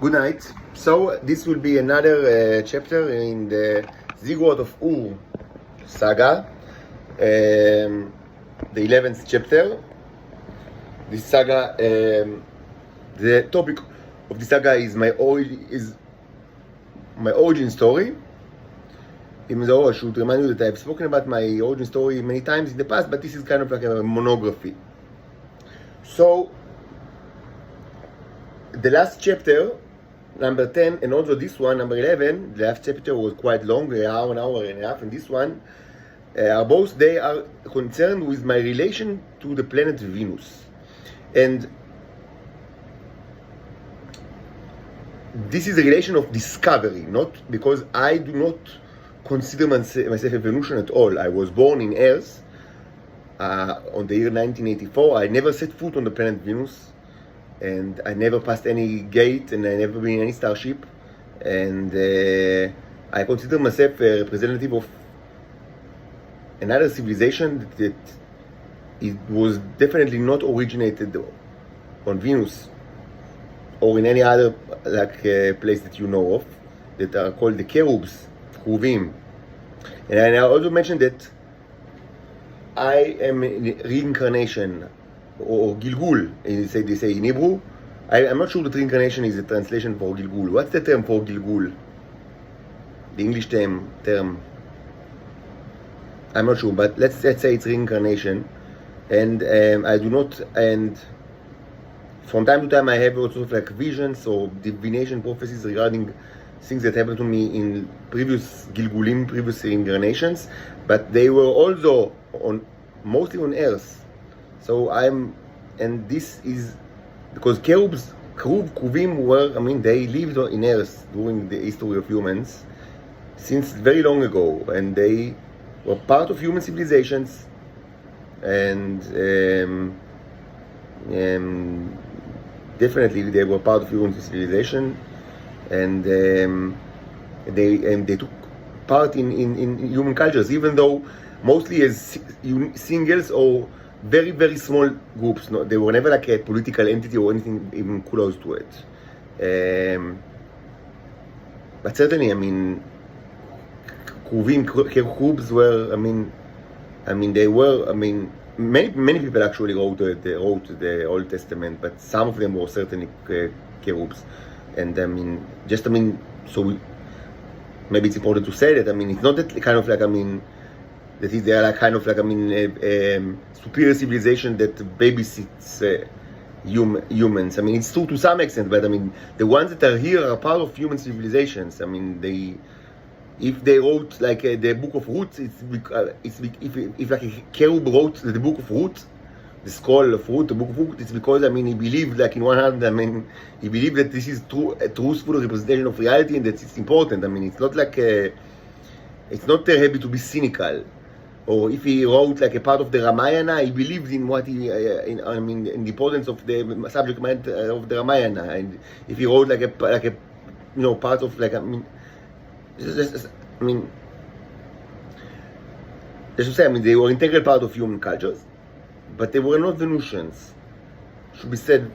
Good night. So this will be another chapter in the Ziggurat of Ur saga, the 11th chapter. This saga, the topic of the saga is my origin story. Even though I should remind you that I've spoken about my origin story many times in the past, but this is kind of like a monography. So the last chapter, number 10, and also this one, number 11, the last chapter was quite long, an hour and a half, and this one, they are concerned with my relation to the planet Venus. And this is a relation of discovery, not because I do not consider myself a Venusian at all. I was born in Earth on the year 1984. I never set foot on the planet Venus, and I never passed any gate, and I never been in any starship, and I consider myself a representative of another civilization that it was definitely not originated on Venus or in any other place that you know of, that are called the cherubs, Kruvim. And I also mentioned that I am a reincarnation, or Gilgul, they say in Hebrew. I'm not sure that reincarnation is a translation for Gilgul. What's the term for Gilgul? The English term. I'm not sure, but let's say it's reincarnation. And I do not, and from time to time I have also like visions or divination prophecies regarding things that happened to me in previous Gilgulim, previous reincarnations, but they were also mostly on Earth. So and this is because Kruvim were, they lived in Earth during the history of humans since very long ago, and they were part of human civilizations, and definitely they were part of human civilization, and they took part in human cultures, even though mostly as singles or very, very small groups. No, they were never like a political entity or anything even close to it. But certainly, Kruvs were, they were, many people actually wrote the Old Testament, but some of them were certainly cherubs. And so maybe it's important to say that, it's not that kind of like, that is, they are like kind of like, a superior civilization that babysits humans. It's true to some extent, but the ones that are here are part of human civilizations. If they wrote like the Book of Ruth, if like a cherub wrote the Book of Ruth, the scroll of Ruth, the Book of Ruth, it's because he believed like in one hand, he believed that this is a truthful representation of reality and that it's important. It's not like it's not happy to be cynical. Or if he wrote like a part of the Ramayana, he believed in what in the importance of the subject matter of the Ramayana. And if he wrote like a part of like let's just say, they were integral part of human cultures, but they were not Venusians. Should be said,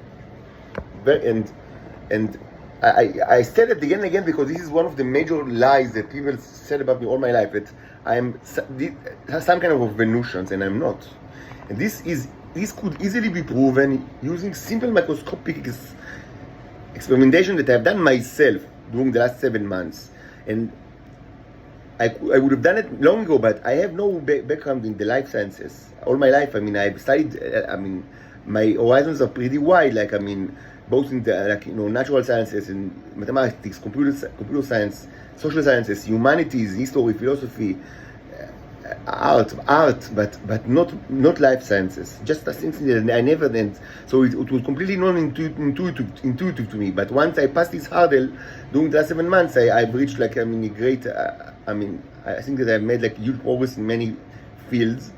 and I said it again and again because this is one of the major lies that people said about me all my life, that I am some kind of Venusians, and I'm not. And this could easily be proven using simple microscopic experimentation that I've done myself during the last 7 months. And I would have done it long ago, but I have no background in the life sciences. All my life, I've studied, my horizons are pretty wide, both in the, natural sciences and mathematics, computer science, social sciences, humanities, history, philosophy, art, but not life sciences. Just things that I never did. So it was completely non-intuitive to me. But once I passed this hurdle during the last 7 months, I've reached a great. I think that I've made huge progress in many fields.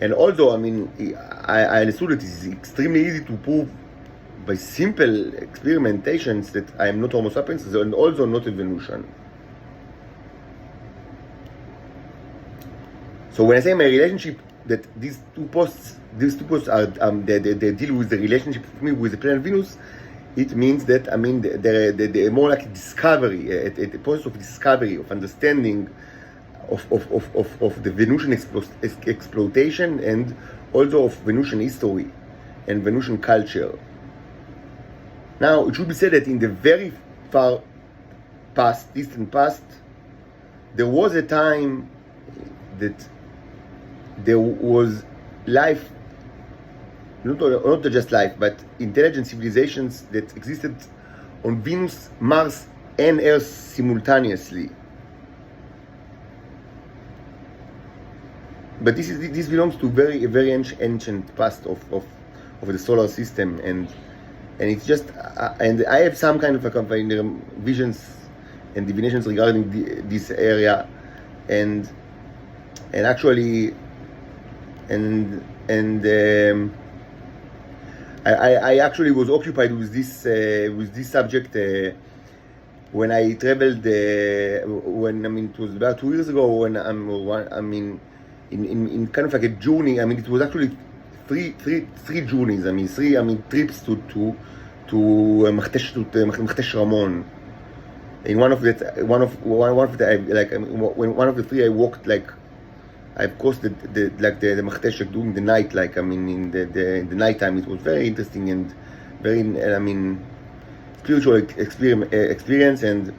And also, I understood that it's extremely easy to prove by simple experimentations that I am not Homo sapiens and also not a Venusian. So when I say my relationship, that these two posts are they deal with the relationship of me with the planet Venus, it means that, I mean, the more like discovery, a process of discovery, of understanding of the Venusian exploitation, and also of Venusian history and Venusian culture. Now, it should be said that in the very far past, distant past, there was a time that there was life, not just life, but intelligent civilizations that existed on Venus, Mars, and Earth simultaneously. But this belongs to a very ancient past of the solar system, and it's just and I have some kind of visions and divinations regarding this area, and actually, I actually was occupied with this subject when I traveled. It was about 2 years ago when in kind of like a journey. It was actually three journeys. Trips to Machtesh Ramon. In one of the three, I walked I've crossed the Machtesh during the night. In the nighttime, it was very interesting and very spiritual experience, and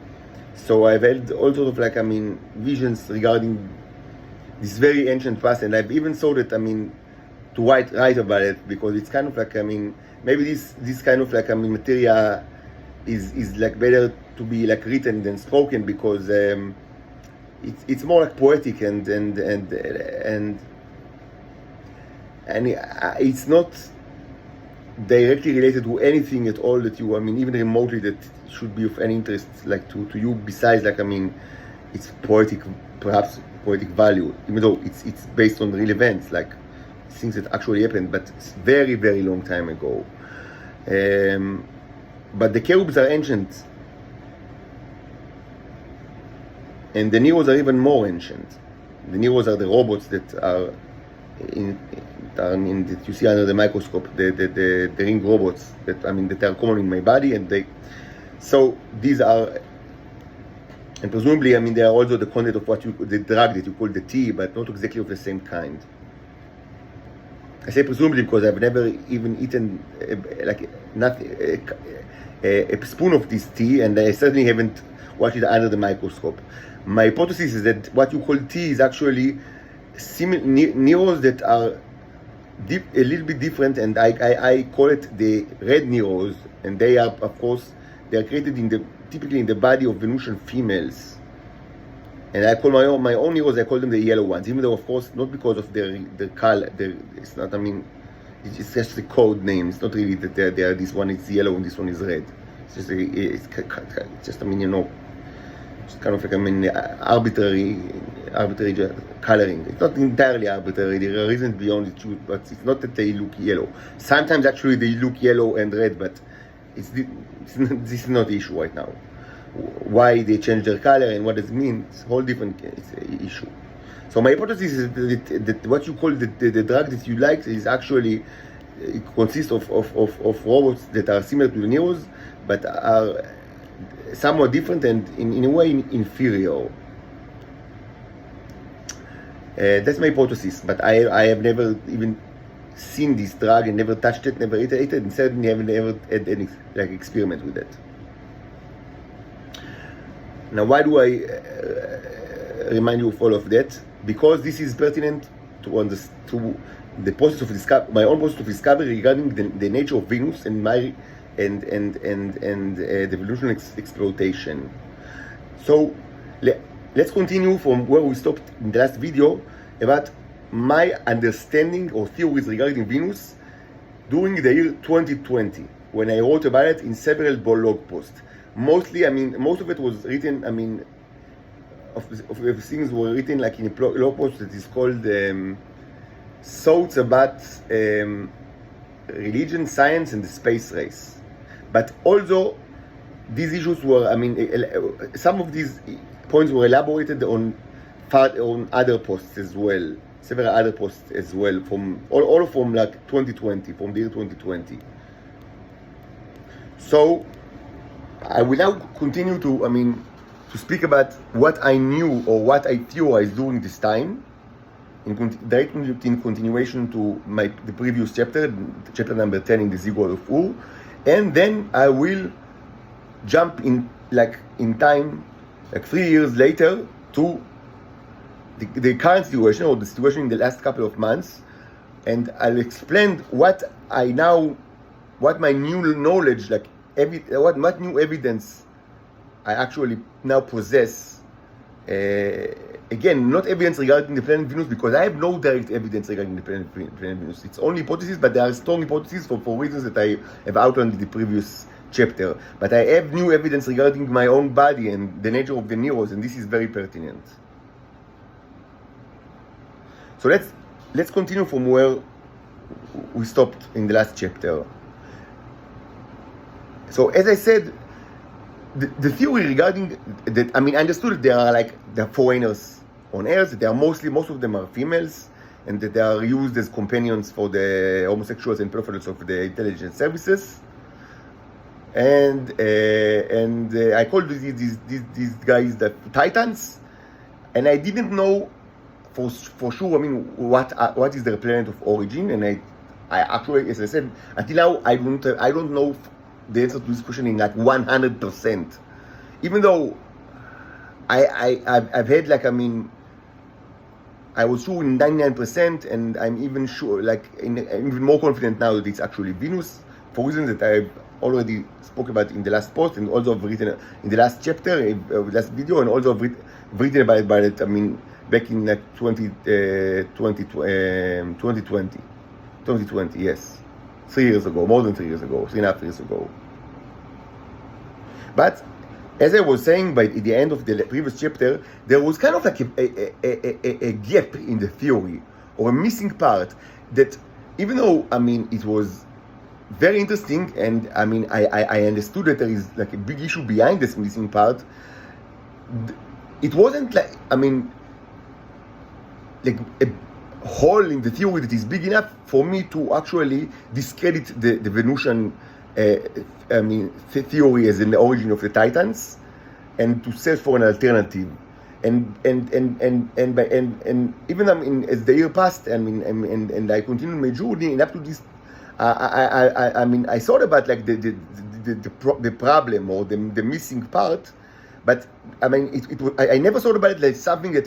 so I've had all sorts of visions regarding this very ancient past, and I've even thought that to write about it, because it's kind of maybe this kind of material is better to be written than spoken, because it's more poetic and it's not directly related to anything at all that you even remotely that should be of any interest to you, besides it's poetic, perhaps poetic value, even though it's based on real events, things that actually happened, but it's very, very long time ago. But the cherubs are ancient, and the Neros are even more ancient. The Neros are the robots that are that you see under the microscope, the ring robots that that are common in my body, and these are, and presumably they are also the content of the drug that you call the tea, but not exactly of the same kind. I say presumably because I've never even eaten a spoon of this tea, and I certainly haven't watched it under the microscope. My hypothesis is that what you call tea is actually Neros that are a little bit different, and I call it the red Neros, and they are, of course, they are created typically in the body of Venusian females. And I call my own Neros, I call them the yellow ones, even though, of course, not because of their color. It's not. It's just a code name. It's not really that they are. This one is yellow and this one is red. It's just it's just it's kind of arbitrary coloring. It's not entirely arbitrary. There are reasons beyond the truth, but it's not that they look yellow. Sometimes actually they look yellow and red, but this is not the issue right now. Why they change their color and what does it mean? It's a whole different issue. So my hypothesis is that what you call the drug that you like is actually, it consists of robots that are similar to the Neros, but are somewhat different and in a way inferior. That's my hypothesis, but I have never even seen this drug and never touched it, never eaten it, and certainly haven't ever had any experiment with it. Now, why do I remind you of all of that? Because this is pertinent to the process of my own process of discovery regarding the nature of Venus and the evolutionary exploitation. So let's continue from where we stopped in the last video about my understanding or theories regarding Venus during the year 2020, when I wrote about it in several blog posts. Mostly, most of it was written, of things were written in a blog post that is called Thoughts About Religion, Science, and the Space Race. But also, these issues were, some of these points were elaborated on other posts as well, several other posts as well, from all from 2020, from the year 2020. So I will now continue to speak about what I knew or what I theorized during this time, in continuation to the previous chapter number 10 in the Ziggurat of Ur, and then I will jump in time, 3 years later, to the current situation, or the situation in the last couple of months, and I'll explain what my new knowledge, what new evidence I actually now possess. Again, not evidence regarding the planet Venus, because I have no direct evidence regarding the planet Venus. It's only hypotheses, but there are strong hypotheses for reasons that I have outlined in the previous chapter. But I have new evidence regarding my own body and the nature of the neurons, and this is very pertinent. So let's continue from where we stopped in the last chapter. So as I said, the theory regarding that, I understood that there are foreigners on Earth, that most of them are females, and that they are used as companions for the homosexuals and pedophiles of the intelligence services. And I called these guys the Titans, and I didn't know for sure, what is their planet of origin, and I actually, as I said, until now, I don't know the answer to this question in 100%. Even though I've had I was sure in 99%, and I'm even sure, I'm even more confident now that it's actually Venus, for reasons that I've already spoke about in the last post, and also I've written in the last chapter, last video, and also I've written about it, back in 2020, yes. 3 years ago, more than 3 years ago, 3.5 years ago. But as I was saying by the end of the previous chapter, there was kind of a gap in the theory, or a missing part, that even though, it was very interesting, and I understood that there is a big issue behind this missing part, it wasn't a hole in the theory that is big enough for me to actually discredit the Venusian theory as in the origin of the Titans, and to search for an alternative. And even as the year passed, and I continued my journey, and up to this, I thought about the problem, or the missing part. But I never thought about it like something that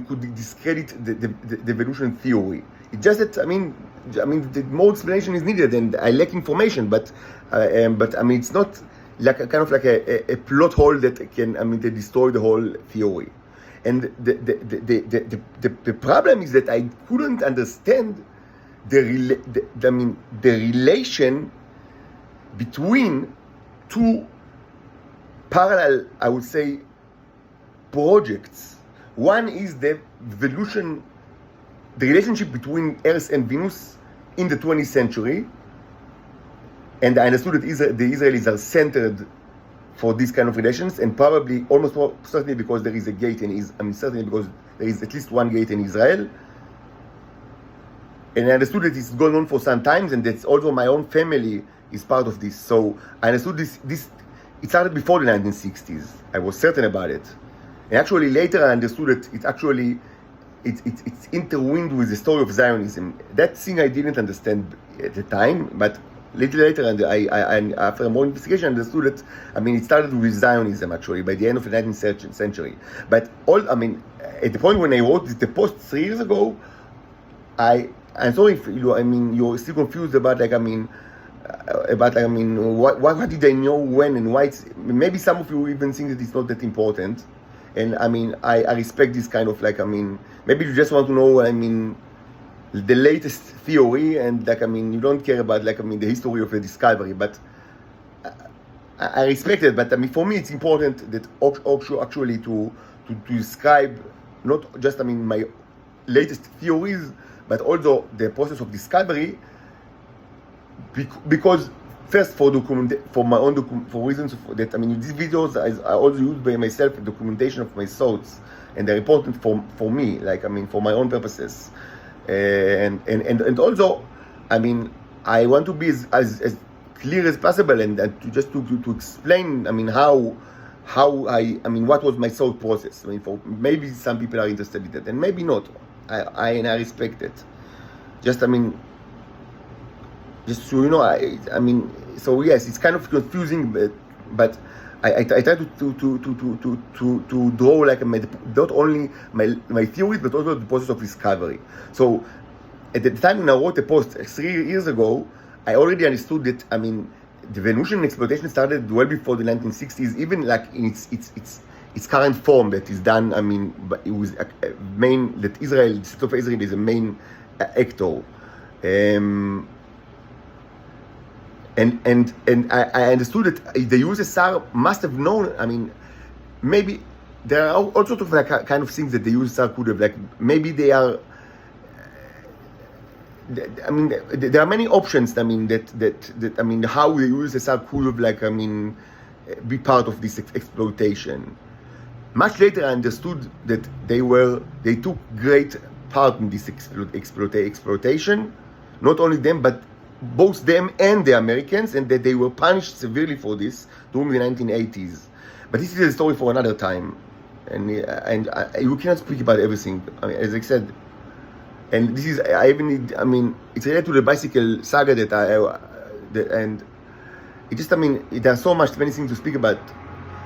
could discredit the Venusian theory. It's just that the more explanation is needed, and I lack information. But it's not like a plot hole that can they destroy the whole theory. And the problem is that I couldn't understand the relation between two parallel, I would say, projects. One is the relationship between Earth and Venus in the 20th century, and I understood that the Israelis are centered for these kind of relations, and probably certainly because there is a gate certainly because there is at least one gate in Israel. And I understood that it's going on for some time, and that also my own family is part of this. So I understood this. It started before the 1960s. I was certain about it. And actually later I understood that it's intertwined with the story of Zionism. That thing I didn't understand at the time, but later, and I after more investigation, understood that it started with Zionism actually by the end of the 19th century. But at the point when I wrote the post 3 years ago, I'm sorry if you're still confused about what did I know when and why. Maybe some of you even think that it's not that important, and I respect this kind of maybe you just want to know the latest theory, and you don't care about the history of the discovery, but I respect it. But for me it's important that actually to describe not just my latest theories, but also the process of discovery, because first for my own for reasons that these videos are also used by myself for documentation of my thoughts, and they're important for me, for my own purposes, and also I want to be as clear as possible, and to just to explain, I mean, what was my thought process. I mean, for maybe some people are interested in that, and maybe not. I respect it. Just, I mean, just so you know, I mean, so yes, it's kind of confusing, but I try to draw like not only my theories, but also the process of discovery. So at the time when I wrote a post 3 years ago, I already understood that, I mean, the Venusian exploitation started well before the 1960s, even like in its current form that is done. I mean, but it was main that Israel, the state of Israel, is a main actor. And I understood that the USSR must have known. I mean, maybe there are all sorts of like kind of things that the USSR could have, like maybe they are. I mean, there are many options. I mean, that I mean, how the USSR could have, like, I mean, be part of this exploitation. Much later, I understood that they took great part in this exploitation. Not only them, but both them and the Americans, and that they were punished severely for this during the 1980s. But this is a story for another time, and you cannot speak about everything. I mean, as I said. And this is, I mean, it's related to the bicycle saga and it just, I mean, there are so many things to speak about.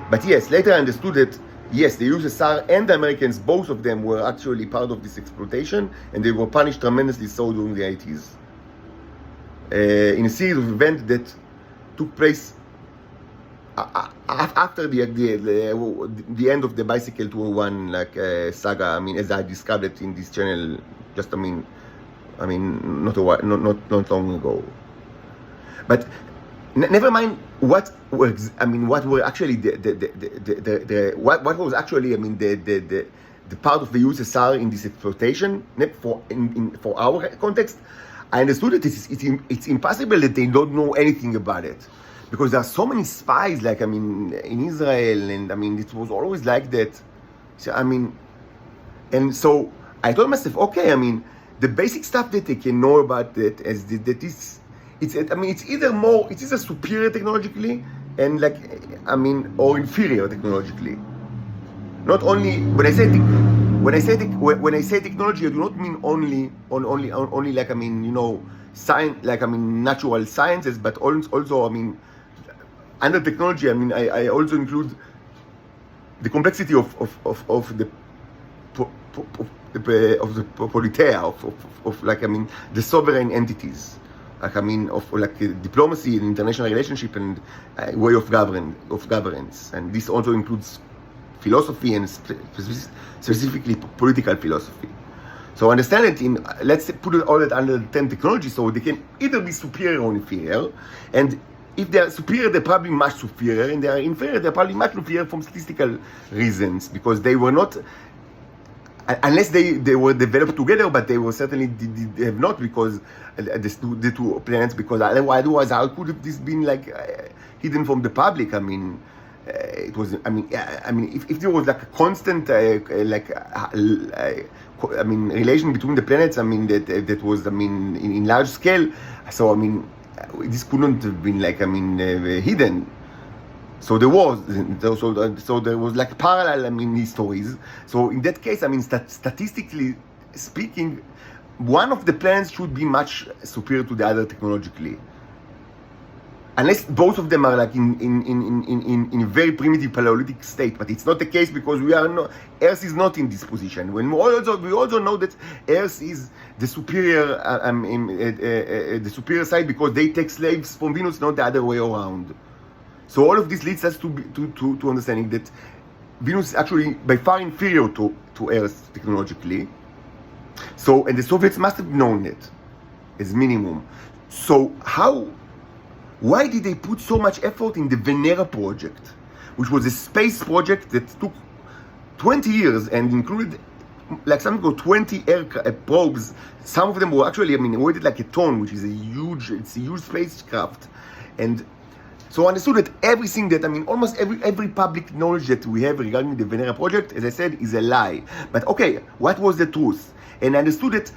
But yes, later I understood that, yes, the USSR and the Americans, both of them were actually part of this exploitation, and they were punished tremendously so during the 80s. In a series of events that took place after the end of the Bicycle 201 saga. I mean, as I described it in this channel, just I mean, not long ago. But never mind what were actually what was actually, I mean, the part of the USSR in this exploitation for our context. I understood that it's impossible that they don't know anything about it, because there are so many spies, like, I mean, in Israel, and I mean, it was always like that. So I mean, and so I told myself, okay, I mean, the basic stuff that they can know about that it's either superior technologically and, like, I mean, or inferior technologically. Not only when I say technology, I do not mean only like, I mean, you know, science, like, I mean, natural sciences, but also I mean, under technology, I mean, I also include the complexity of the politea, of like, I mean, the sovereign entities, like, I mean, of like diplomacy and international relationship and way of governance, and this also includes philosophy, and specifically political philosophy. So understand it let's put all that under the term technology, so they can either be superior or inferior, and if they are superior, they're probably much superior, and they are inferior, they're probably much inferior from statistical reasons, because they were not, unless they were developed together, but they were certainly they have not, because the two planets, because otherwise how could this been like hidden from the public? I mean, it was, I mean, if there was like a constant relation between the planets, I mean, that was, I mean, in large scale, so I mean, this couldn't have been, like, I mean, hidden. So there was like parallel, I mean, histories. So in that case, I mean, statistically speaking, one of the planets should be much superior to the other technologically, unless both of them are like in a very primitive Paleolithic state. But it's not the case, because Earth is not in this position. We also know that Earth is the superior the superior side, because they take slaves from Venus, not the other way around. So all of this leads us to understanding that Venus is actually by far inferior to Earth technologically. So, and the Soviets must have known it as minimum. So why did they put so much effort in the Venera project, which was a space project that took 20 years and included like something called 20 probes? Some of them were actually, I mean, weighted like a ton, which is a huge spacecraft. And so I understood that everything that, I mean, almost every public knowledge that we have regarding the Venera project, as I said, is a lie. But okay, what was the truth? And I understood that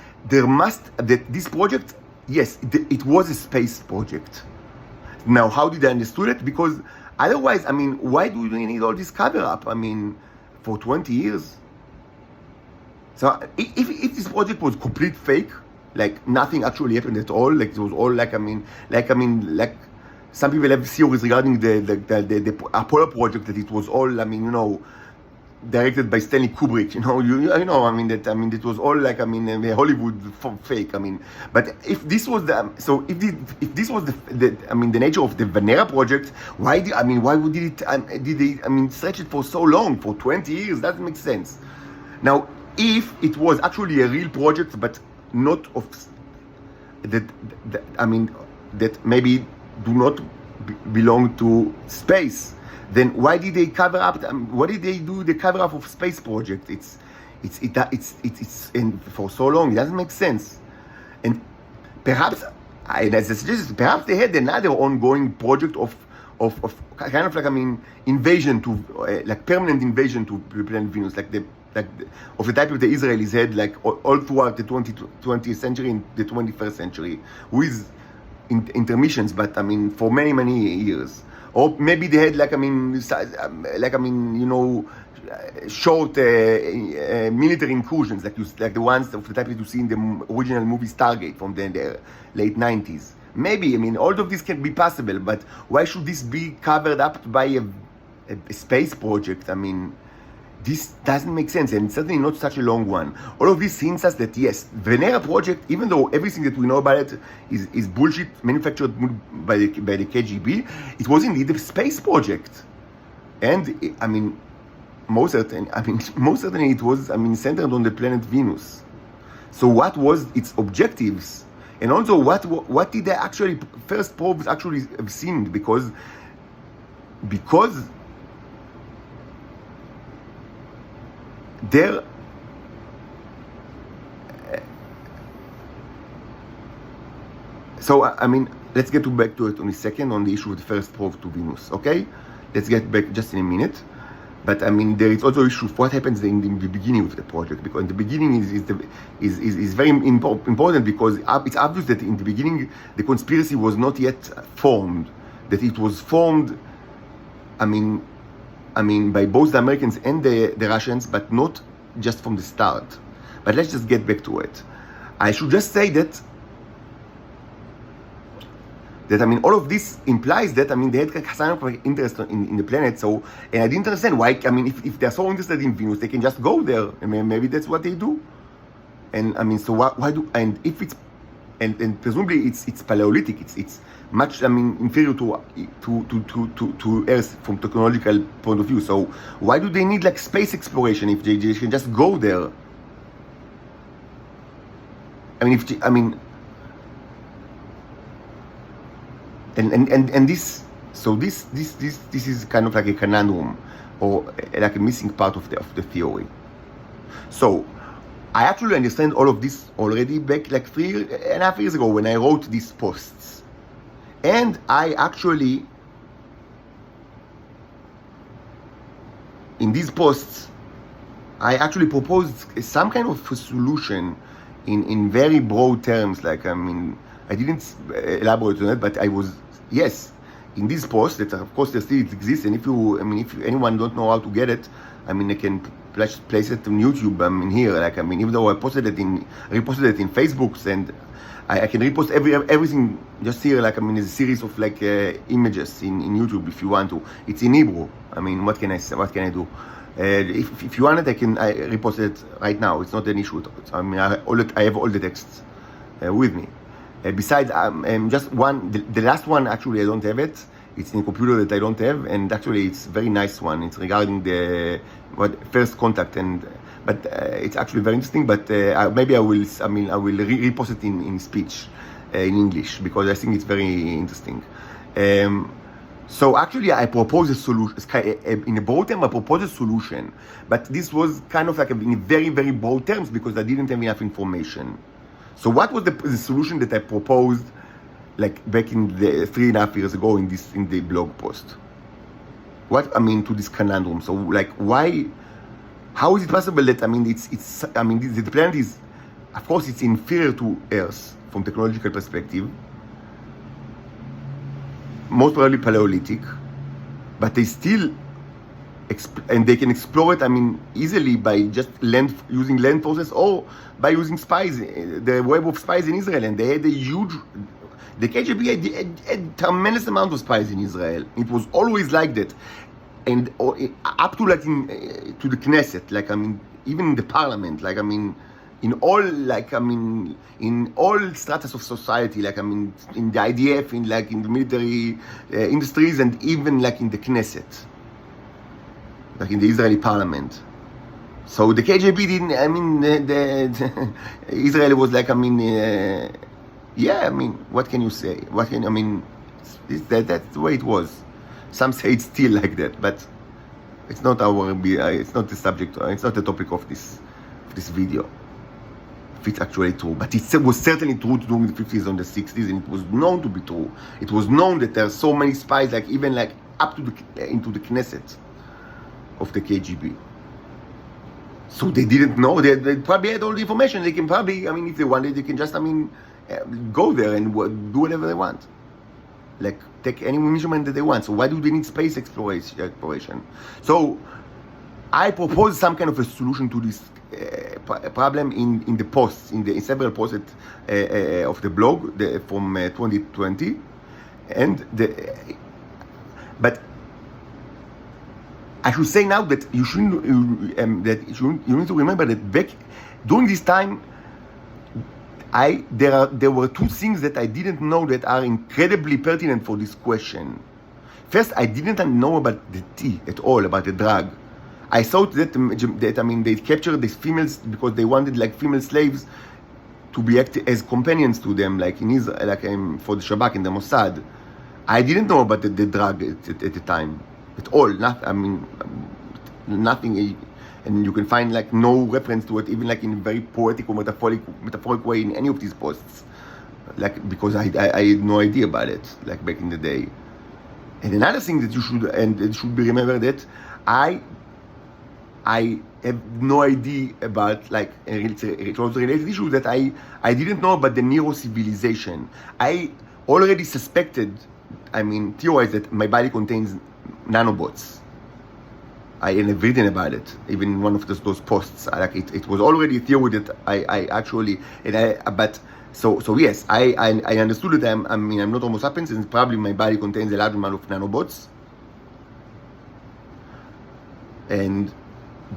this project, yes, it was a space project. Now, how did I understood it? Because otherwise, I mean, why do we need all this cover up? I mean, for 20 years. So if this project was complete fake, like nothing actually happened at all, like it was all like some people have theories regarding the Apollo project, that it was all, I mean, you know, directed by Stanley Kubrick, you know, I mean, it was all like, I mean, Hollywood fake, I mean, but if this was the, so if this was the I mean, the nature of the Venera project, why would did they, I mean, stretch it for so long, for 20 years? Doesn't make sense. Now, if it was actually a real project, but not of I mean, that maybe do not belong to space, then why did they cover up? What did they do? The cover up of space project? It's and for so long, it doesn't make sense. And perhaps, as I suggested, perhaps they had another ongoing project of kind of like, I mean, invasion to like permanent invasion to planet Venus, of the type of the Israelis had, like all throughout the 20th century and the 21st century, with intermissions, but I mean, for many years. Or maybe they had, like, I mean, you know, short military incursions, like the ones of the type that you see in the original movie Stargate from the late 90s. Maybe, I mean, all of this can be possible, but why should this be covered up by a space project? I mean, this doesn't make sense, and it's certainly not such a long one. All of this hints us that yes, Venera project, even though everything that we know about it is bullshit manufactured by the KGB, it was indeed a space project. And I mean, most certainly it was, I mean, centered on the planet Venus. So what was its objectives? And also, what did they actually, first probes actually have seen? Because there, so I mean, let's get back to it in a second on the issue of the first probe to Venus. Okay, let's get back just in a minute. But I mean, there is also issue of what happens in the beginning of the project, because in the beginning is very important, because it's obvious that in the beginning the conspiracy was not yet formed, that it was formed, I mean, by both the Americans and the Russians, but not just from the start. But let's just get back to it. I should just say that I mean, all of this implies that, I mean, they had some kind of interest in the planet. So, and I didn't understand why. I mean, if they're so interested in Venus, they can just go there. I mean, maybe that's what they do. And I mean, so why do? And if it's and presumably it's Paleolithic. It's much, I mean, inferior to Earth from technological point of view. So why do they need like space exploration if they can just go there? I mean, and this, so this is kind of like a conundrum, or like a missing part of the theory. So I actually understand all of this already back like 3.5 years ago when I wrote these posts. And I actually, in these posts, I actually proposed some kind of a solution in very broad terms. Like, I mean, I didn't elaborate on it, but I was, yes, in these posts that of course they still exist. And if anyone don't know how to get it, I mean, I can place it on YouTube. I mean, here, like, I mean, even though I reposted it in Facebook, and I can repost everything just here, like, I mean, it's a series of like images in YouTube if you want to. It's in Hebrew. I mean, what can I say? What can I do? If you want it, I repost it right now. It's not an issue. I mean, I have all the texts with me. Besides, just one, the last one, actually, I don't have it. It's in a computer that I don't have, and actually, it's a very nice one. It's regarding the first contact, but it's actually very interesting. But maybe I will repost it in speech, in English, because I think it's very interesting. So actually, I proposed a solution. In a broad term, I proposed a solution, but this was kind of like in very, very broad terms because I didn't have enough information. So what was the solution that I proposed, like back in the 3.5 years ago in the blog post? To this conundrum. So like, how is it possible that, the planet is, of course, it's inferior to Earth from technological perspective. most probably Paleolithic, but they still and they can explore it, easily by just using land forces or by using spies, the web of spies in Israel. And they had the KGB had tremendous amount of spies in Israel. It was always like that. And up to to the Knesset, even in the parliament, in all stratas of society, in the IDF, in the military industries, and even in the Knesset, in the Israeli parliament. So the KGB didn't, Israel was what can you say? That's the way it was. Some say it's still like that, but it's not it's not the subject, it's not the topic of this video. If it's actually true, but it was certainly true during the 50s and the 60s, and it was known to be true. It was known that there are so many spies, even up to into the Knesset of the KGB. So they didn't know. They probably had all the information. They can probably, if they wanted, they can just, go there and do whatever they want. Take any measurement that they want. So why do they need space exploration? So I propose some kind of a solution to this problem in the posts, in several posts of the blog from 2020, but I should say now that you need to remember that back during this time, there were two things that I didn't know that are incredibly pertinent for this question. First, I didn't know about the tea at all, about the drug. I thought that they captured these females because they wanted female slaves to be as companions to them, in Israel, for the Shabak and the Mossad. I didn't know about the drug at the time at all. Nothing, and you can find no reference to it, even in a very poetic or metaphoric way in any of these posts, because I had no idea about it back in the day. And another thing that it should be remembered that I have no idea about it was a related issue that I didn't know about the Nero civilization. I already suspected, theorized that my body contains nanobots. I have written about it, even in one of those posts. It was already a theory that I actually, so yes, I understood that I'm not Homo sapiens, and probably my body contains a large amount of nanobots.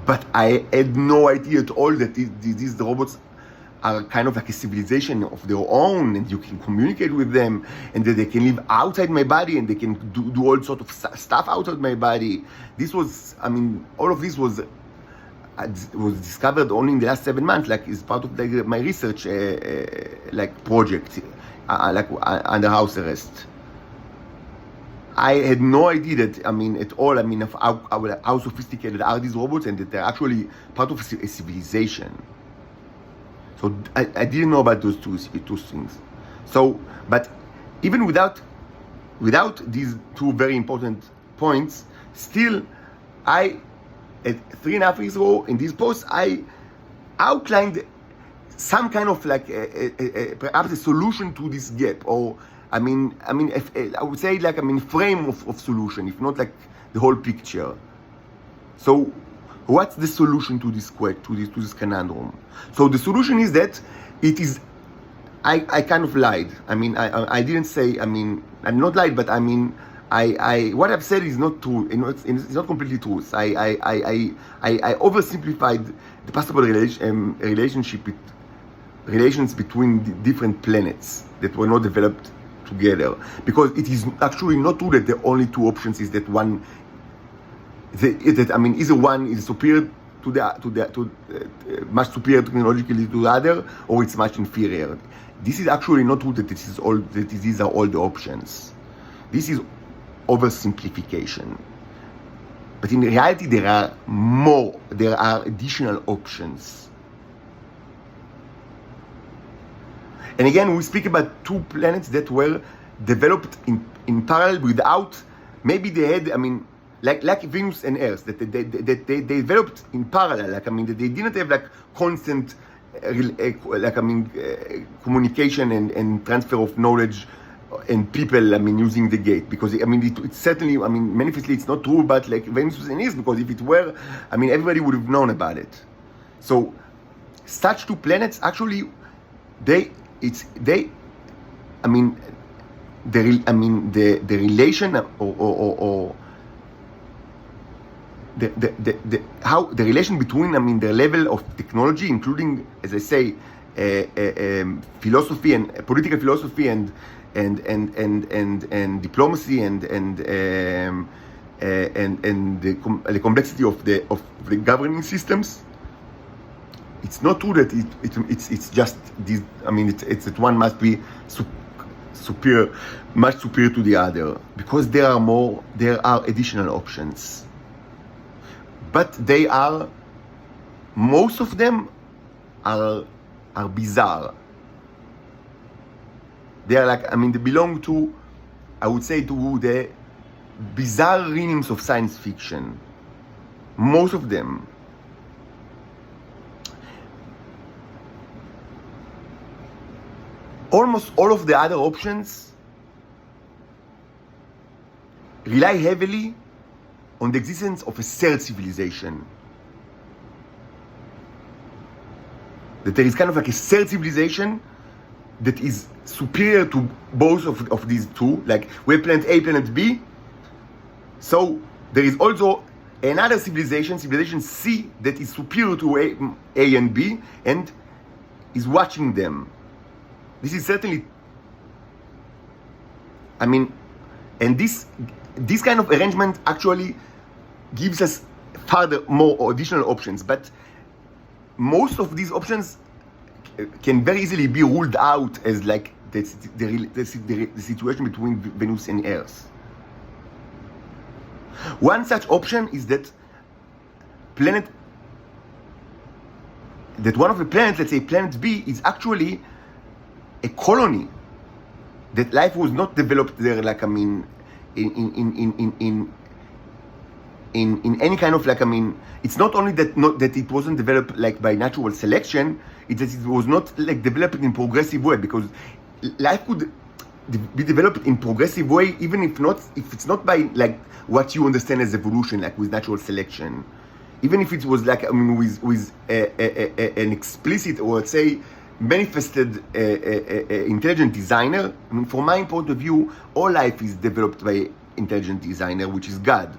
But I had no idea at all that these robots are kind of a civilization of their own, and you can communicate with them, and that they can live outside my body, and they can do all sort of stuff outside my body. This was, all of this was discovered only in the last 7 months, is part of my research, project, under house arrest. I had no idea that, at all, of how sophisticated are these robots, and that they're actually part of a civilization. So I didn't know about those two things. So, but even without these two very important points, still, at 3.5 years ago in this post, I outlined some kind of perhaps a solution to this gap, or I would say frame of solution, if not the whole picture. So what's the solution to this conundrum? So the solution is that it is, I kind of lied. I didn't say, I'm not lied, but what I've said is not true. It's not completely true. I oversimplified the possible relations between the different planets that were not developed together, because it is actually not true that the only two options is that one. Either one is superior much superior technologically to the other, or it's much inferior. This is actually not true that these are all the options. This is oversimplification. But in reality, there are additional options. And again, we speak about two planets that were developed in parallel without, maybe they had, like Venus and Earth, that they developed in parallel. That they didn't have constant, communication and transfer of knowledge and people, I mean, using the gate, because I mean, it's certainly, I mean, manifestly it's not true, but like Venus was an is, because if it were, I mean, everybody would have known about it. So such two planets actually, I mean, the relation or how the relation between, I mean, the level of technology, including, as I say, philosophy and political philosophy and diplomacy and the complexity of the governing systems. It's not true that it's just this. I mean, it's that one must be superior, much superior to the other, because there are additional options. But most of them are bizarre. They are like, I mean, they belong to, I would say, to the bizarre realms of science fiction. Most of them. Almost all of the other options rely heavily on the existence of a third civilization. That there is kind of like a third civilization that is superior to both of these two. Like we have planet A, planet B. So there is also another civilization C, that is superior to A and B and is watching them. This is certainly, I mean, and this kind of arrangement actually gives us further more additional options, but most of these options can very easily be ruled out as like the situation between Venus and Earth. One such option is that one of the planets, let's say planet B, is actually a colony, that life was not developed there, like, I mean, in any kind of, like, I mean, it's not only that it wasn't developed like by natural selection, it's that it was not like developed in progressive way, because life could be developed in progressive way even if it's not by like what you understand as evolution, like with natural selection. Even if it was like, I mean, with an explicit, or let's say manifested intelligent designer. I mean, from my point of view, all life is developed by intelligent designer, which is God.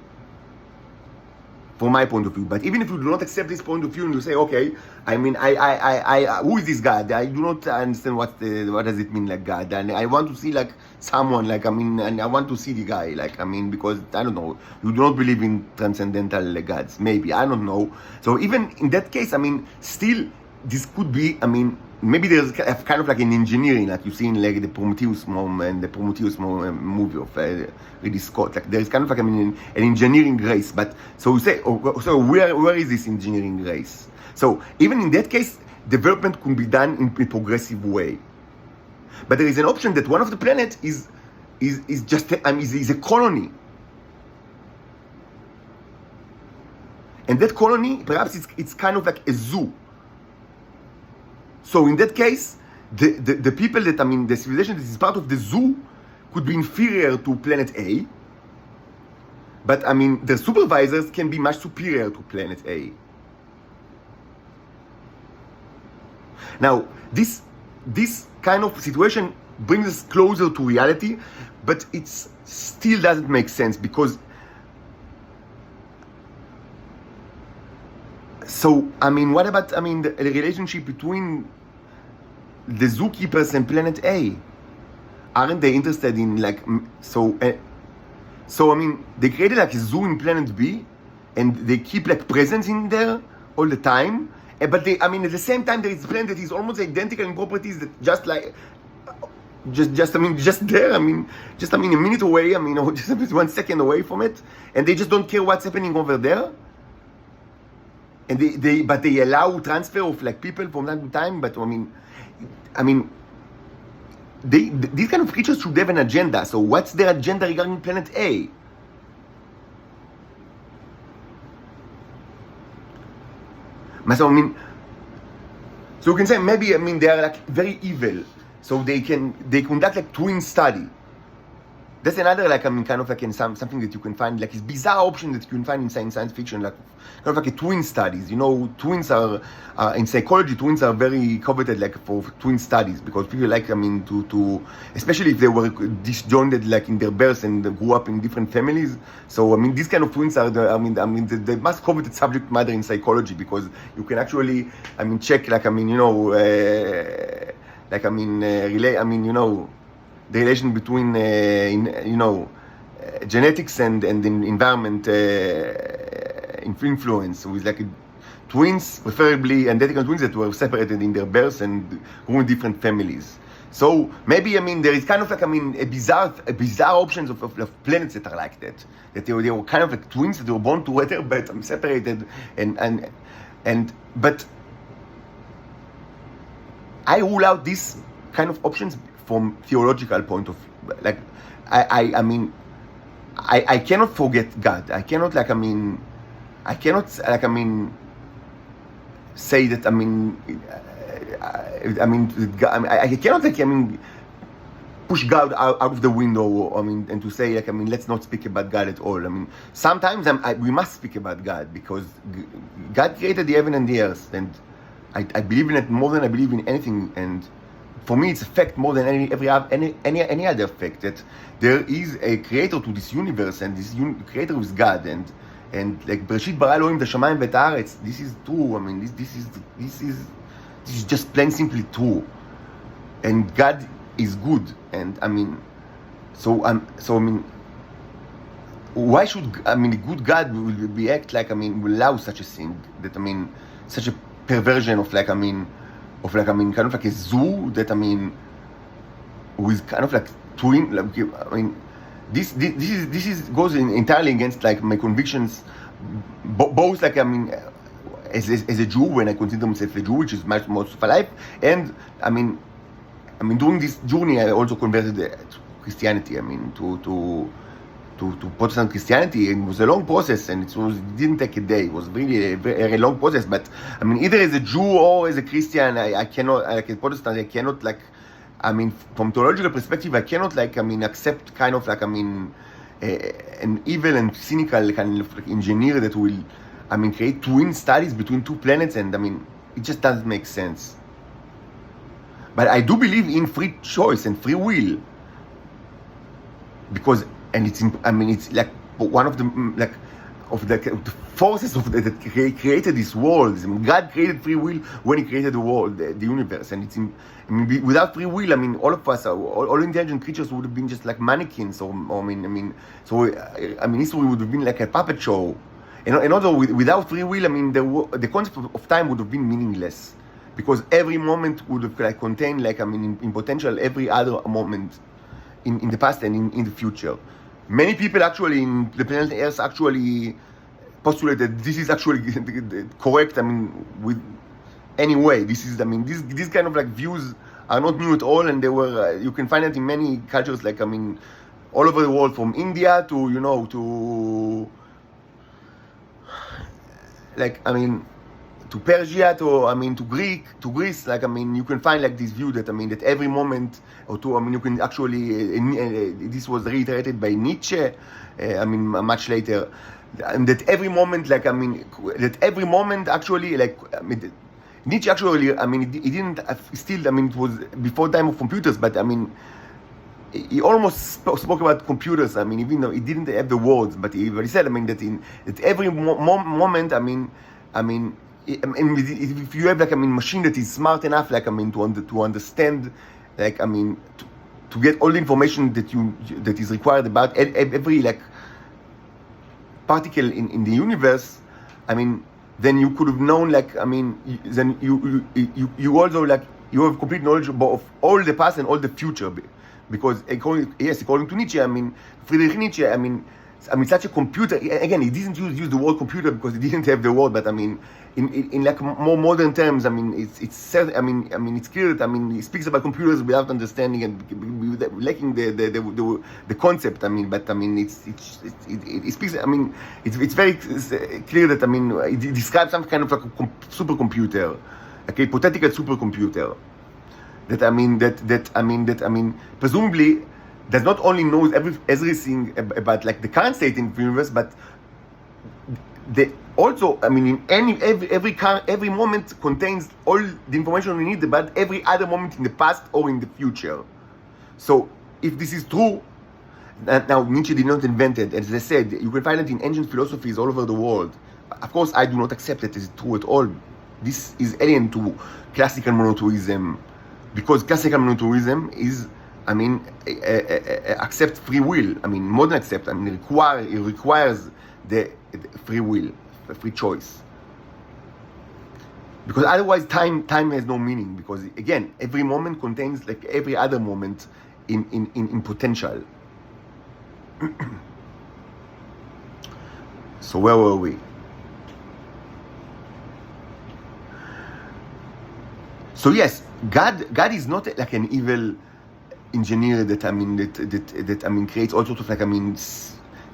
From my point of view. But even if you do not accept this point of view and you say, okay, I mean, I who is this God? I do not understand what does it mean, like God, and I want to see like someone, like, I mean, and I want to see the guy, like, I mean, because I don't know, you do not believe in transcendental gods, maybe, I don't know. So even in that case, I mean, still this could be, I mean, maybe there's kind of like an engineering, like you see in like the Prometheus movie of Ridley Scott. Like there's kind of like, I mean, an engineering race. But so you say, so where is this engineering race? So even in that case, development can be done in a progressive way. But there is an option that one of the planets is just is a colony, and that colony perhaps it's kind of like a zoo. So in that case, the people that, I mean, the civilization that is part of the zoo could be inferior to planet A, but I mean, the supervisors can be much superior to planet A. Now, this kind of situation brings us closer to reality, but it still doesn't make sense, because so, I mean, what about, I mean, the relationship between the zookeepers and planet A? Aren't they interested in, like, so I mean, they created like a zoo in planet B, and they keep like presence in there all the time, but they, I mean, at the same time, there is a planet that is almost identical in properties, that just like, just I mean, just there, I mean, just, I mean, a minute away, I mean, or just 1 second away from it, and they just don't care what's happening over there. And they allow transfer of like people from time to time. But I mean, these kind of creatures should have an agenda. So what's their agenda regarding planet A? So I mean, so you can say maybe, I mean, they are like very evil. So they conduct like twin study. that's another like kind of like in something that you can find like this bizarre option that you can find in science fiction, like kind of like a twin studies. Twins are in psychology. Twins are very coveted like for twin studies because people like to especially if they were disjointed like in their birth and they grew up in different families. So these kind of twins are the most coveted subject matter in psychology because you can actually check like relay the relation between genetics and environment influence with like twins, preferably identical twins that were separated in their birth and grew in different families. So maybe there is kind of like a bizarre options of planets that are like that they were kind of like twins that were born together but separated but I rule out these kind of options from theological point of like I cannot forget God. I cannot say that I cannot push God out of the window. And to say let's not speak about God at all. Sometimes we must speak about God because God created the heaven and the earth, and I believe in it more than I believe in anything. And for me, it's a fact more than any other fact that there is a creator to this universe, and this creator is God. And like Bereshit bara Elohim et hashamayim v'et haaretz, this is true. This is just plain simply true. And God is good. And why should a good God will be act like will allow such a thing that such a perversion of kind of like a zoo that with kind of like twin this goes entirely against like my convictions, both like as a Jew when I consider myself a Jew, which is most of my life, and during this journey I also converted to Christianity. To Protestant Christianity, and it was a long process, and it didn't take a day. It was really a very long process. But either as a Jew or as a Christian, I cannot, like a Protestant, I cannot from theological perspective, I cannot accept kind of like an evil and cynical kind of like engineer that will create twin studies between two planets, and it just doesn't make sense. But I do believe in free choice and free will, because it's like one of the the forces that created this world. God created free will when He created the world, the universe, and without free will, all of us, all intelligent creatures would have been just like mannequins, history would have been like a puppet show. And although without free will, the concept of time would have been meaningless, because every moment would have contained in potential every other moment in the past and in the future. Many people actually in the planet Earth actually postulate that this is actually correct. With anyway, this is these kind of views are not new at all, and they were you can find it in many cultures, all over the world, from India to to Persia, to Greece, you can find this view that that every moment, or you can actually this was reiterated by Nietzsche, much later, and that every moment, that every moment actually, Nietzsche actually, he didn't still, it was before time of computers, but he almost spoke about computers, even though he didn't have the words, but he said, that every moment, if you have machine that is smart enough to understand to get all the information that is required about every particle in the universe, then you could have known then you also you have complete knowledge of all the past and all the future, because according to Nietzsche, Friedrich Nietzsche, such a computer, again, he didn't use the word computer because he didn't have the word, but in more modern terms, it's clear that he speaks about computers without understanding and lacking the concept. But it speaks. It's very clear that he describes some kind of a supercomputer, a hypothetical supercomputer. Presumably does not only knows everything about like the current state in the universe, but also, I mean, in every moment contains all the information we need about every other moment in the past or in the future. So, if this is true, now Nietzsche did not invent it. As I said, you can find it in ancient philosophies all over the world. Of course, I do not accept it as true at all. This is alien to classical monotheism, because classical monotheism is, I mean, accept free will. I mean, modern accept. I mean, it requires the free will, free choice. Because otherwise, time has no meaning. Because again, every moment contains like every other moment in potential. So where were we? So yes, God is not like an evil engineer that creates all sorts of like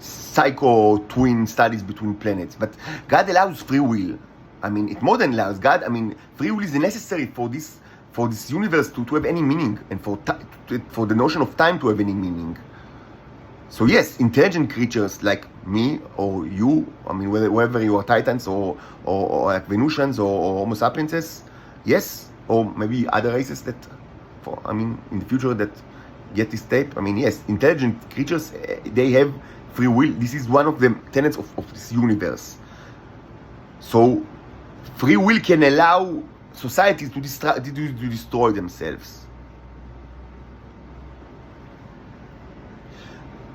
psycho twin studies between planets. But God allows free will. I mean, it more than allows. God, I mean, free will is necessary for this universe to have any meaning, and for the notion of time to have any meaning. So yes, intelligent creatures like me or you, I mean, whether you are Titans or like Venusians or Homo sapienses, yes, or maybe other races that, in the future that get this tape. I mean, yes, intelligent creatures, they have free will. This is one of the tenets of this universe. So, free will can allow societies to destroy themselves.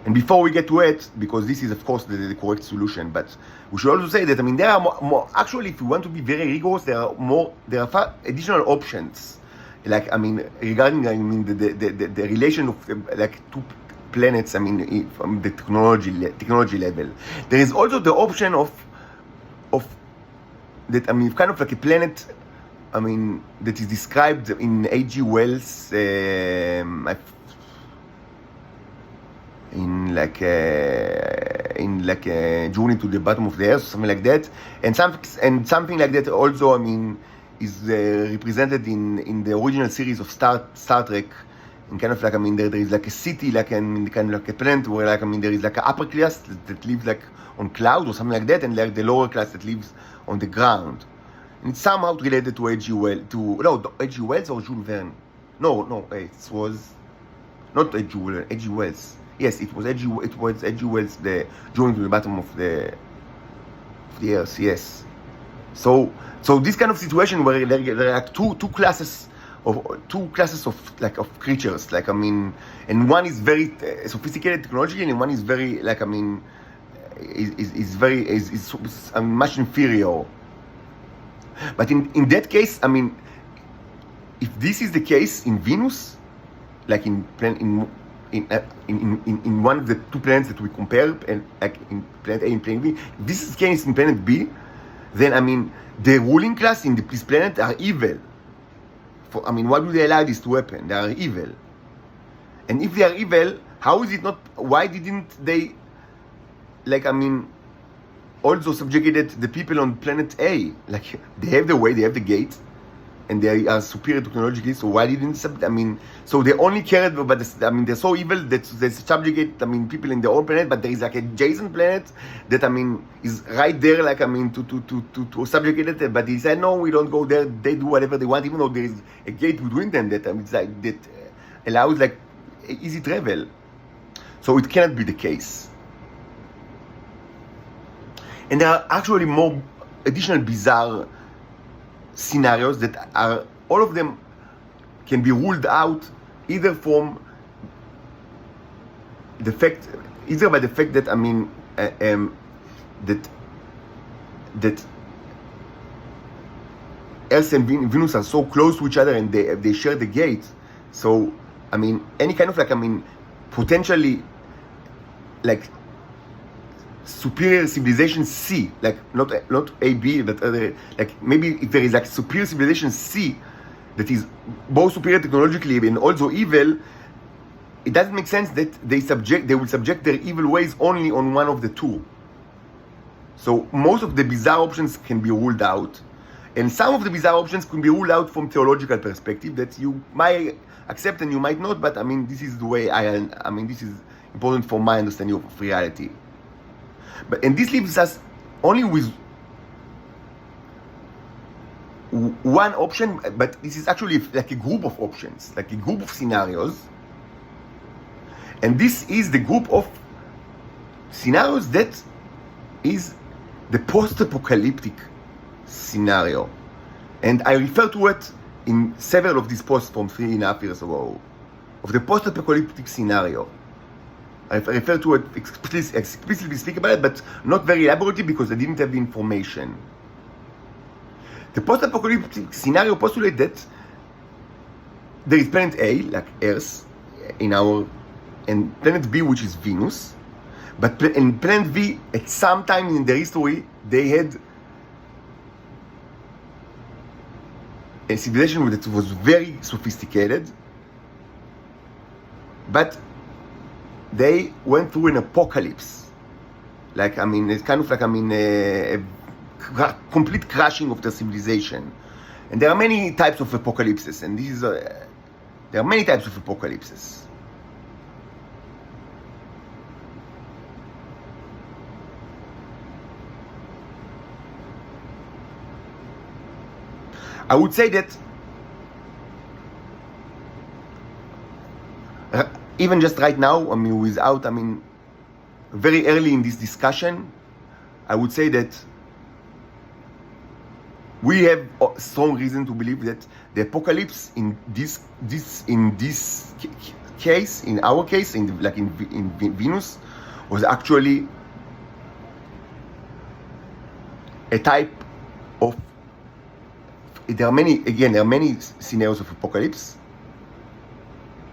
And before we get to it, because this is of course the correct solution, but we should also say that, I mean, there are more actually, if you want to be very rigorous, there are additional options, like, I mean, regarding, I mean, the relation of like two planets, I mean, from the technology level. There is also the option of that, I mean, kind of like a planet, I mean, that is described in H.G. Wells' in like a journey to the bottom of the earth, something like that, and something like that also, I mean, is represented in the original series of Star Trek. And kind of like, I mean, there is like a city, like kind of like a planet where, like, I mean, there is like an upper class that lives like on clouds or something like that, and like the lower class that lives on the ground. And it's somehow related to H.G. Wells or Jules Verne. No, it was not H.G. Wells. Yes, it was H.G. Wells, the journey to the bottom of the earth. Yes. So this kind of situation where there are two classes of creatures, like, I mean, and one is very sophisticated technologically, and one is very, like, I mean, is much inferior. But in that case, I mean, if this is the case in Venus, like in one of the two planets that we compare, and like in planet A and planet B, if this is the case in planet B, then, I mean, the ruling class in this planet are evil. I mean, why do they allow this to happen? They are evil. And if they are evil, how is it not, why didn't they, like, I mean, also subjugated the people on planet A? Like, they have the way, they have the gate, and they are superior technologically, so why didn't, I mean, so they only cared about this, I mean, they're so evil that they subjugate, I mean, people in their own planet, but there is like a adjacent planet that, I mean, is right there, like, I mean, to subjugate it, but he said, no, we don't go there, they do whatever they want, even though there is a gate between them that, I mean, it's like, that allows, like, easy travel. So it cannot be the case. And there are actually more additional bizarre scenarios that are, all of them can be ruled out either from the fact, either by the fact that, I mean, that Earth and Venus are so close to each other, and they share the gate. So, I mean, any kind of, like, I mean, potentially, like, superior civilization C, like not A, B, but other, like, maybe if there is like superior civilization C that is both superior technologically and also evil, it doesn't make sense that they will subject their evil ways only on one of the two. So most of the bizarre options can be ruled out, and some of the bizarre options can be ruled out from theological perspective, that you might accept and you might not, but I mean, this is the way this is important for my understanding of reality. And this leaves us only with one option, but this is actually like a group of options, like a group of scenarios. And this is the group of scenarios that is the post-apocalyptic scenario. And I refer to it in several of these posts from 3.5 years ago, of the post-apocalyptic scenario. I refer to it explicitly speak about it, but not very elaborately because I didn't have the information. The post-apocalyptic scenario postulates that there is planet A, like Earth, and planet B, which is Venus, but in planet V, at some time in their history, they had a civilization that was very sophisticated, but they went through an apocalypse. It's kind of like, a complete crashing of the civilization. And there are many types of apocalypses, and there are many types of apocalypses. I would say that even just right now, very early in this discussion, I would say that we have strong reason to believe that the apocalypse in our case, in Venus, was actually a type of. There are many scenarios of apocalypse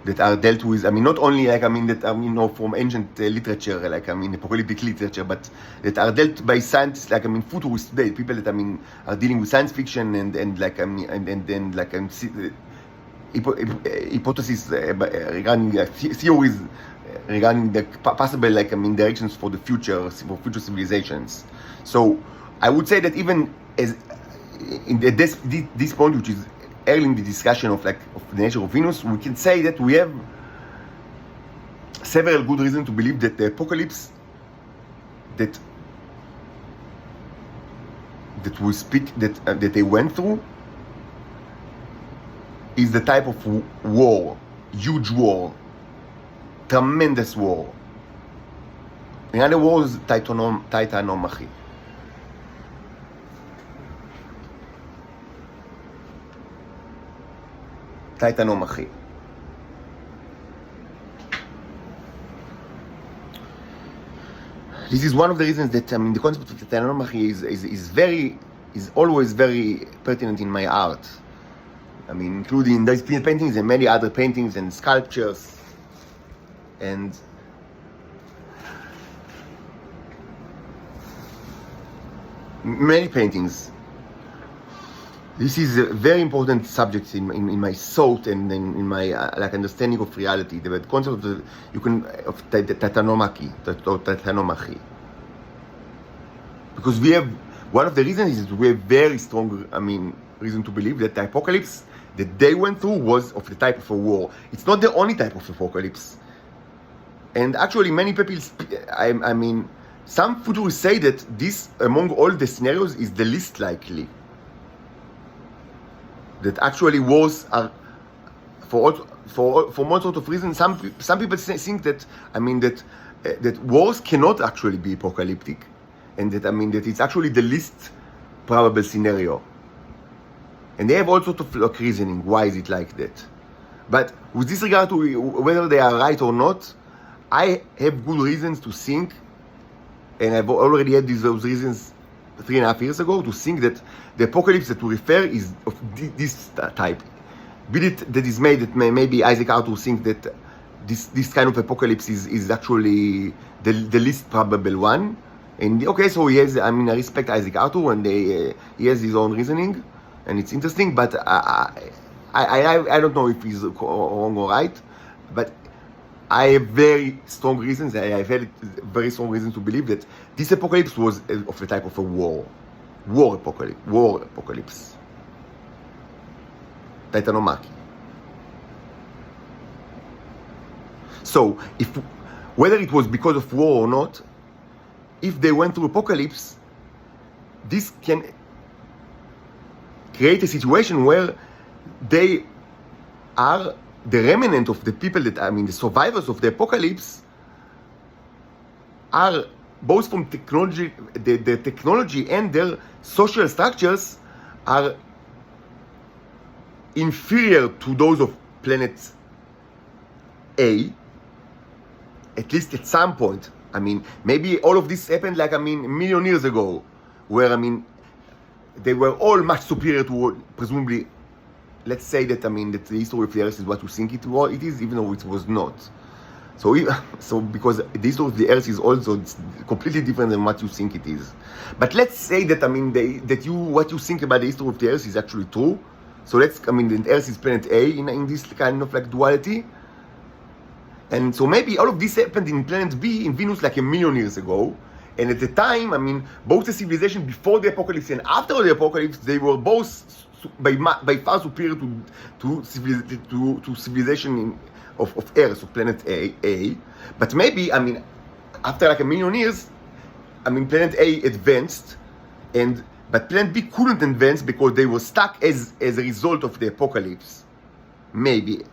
that are dealt with. Not only from ancient literature, apocalyptic literature, but that are dealt by scientists, futurists today, people that are dealing with science fiction and hypotheses regarding theories regarding the possible directions for the future, for future civilizations. So I would say that even as in this point, which is early in the discussion of the nature of Venus, we can say that we have several good reasons to believe that the apocalypse that they went through is the type of war, huge war, tremendous war. In other words, titanomachy. Titanomachy. This is one of the reasons that the concept of titanomachy is always very pertinent in my art. Including these paintings and many other paintings and sculptures and many paintings. This is a very important subject in my thought and in my understanding of reality. The concept of titanomachy. Because we have one of the reasons is that we have very strong reason to believe that the apocalypse that they went through was of the type of a war. It's not the only type of apocalypse. And actually, many people, some futurists say that this, among all the scenarios, is the least likely. That actually wars are, for all sorts of reasons, some people think that that wars cannot actually be apocalyptic, and that that it's actually the least probable scenario. And they have all sorts of reasoning why is it like that. But with this regard to whether they are right or not, I have good reasons to think, and I've already had those reasons 3.5 years ago, to think that the apocalypse that we refer is of this type. Be it that is made that maybe Isaac Arthur think that this kind of apocalypse is actually the least probable one. And okay, so he has, I respect Isaac Arthur, and he has his own reasoning, and it's interesting, but I don't know if he's wrong or right, but I have very strong reasons, I've had very strong reasons to believe that this apocalypse was of the type of a war apocalypse. Titanomachy. So, whether it was because of war or not, if they went through apocalypse, this can create a situation where they are the remnant of the people the survivors of the apocalypse are both from technology, the technology and their social structures are inferior to those of planet A, at least at some point. Maybe all of this happened a million years ago, where they were all much superior to, presumably, let's say that that the history of the Earth is what you think it is, even though it was not. So because the history of the Earth is also completely different than what you think it is. But let's say that what you think about the history of the Earth is actually true. So the Earth is planet A in this kind of duality. And so maybe all of this happened in planet B, in Venus, a million years ago. And at the time, both the civilization before the apocalypse and after the apocalypse, they were both by far superior to civilization of Earth, of planet A. But maybe, after a million years, planet A advanced, but planet B couldn't advance because they were stuck as a result of the apocalypse. Maybe.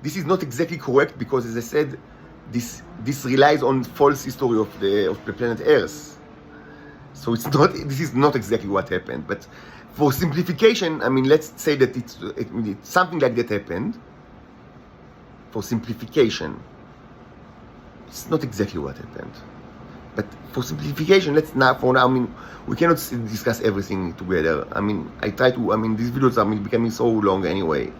This is not exactly correct because, as I said, this relies on false history of the planet Earth. So this is not exactly what happened. But for simplification, let's say that it's something like that happened. For simplification, it's not exactly what happened. But for simplification, for now, we cannot discuss everything together. I try to, these videos are becoming so long anyway.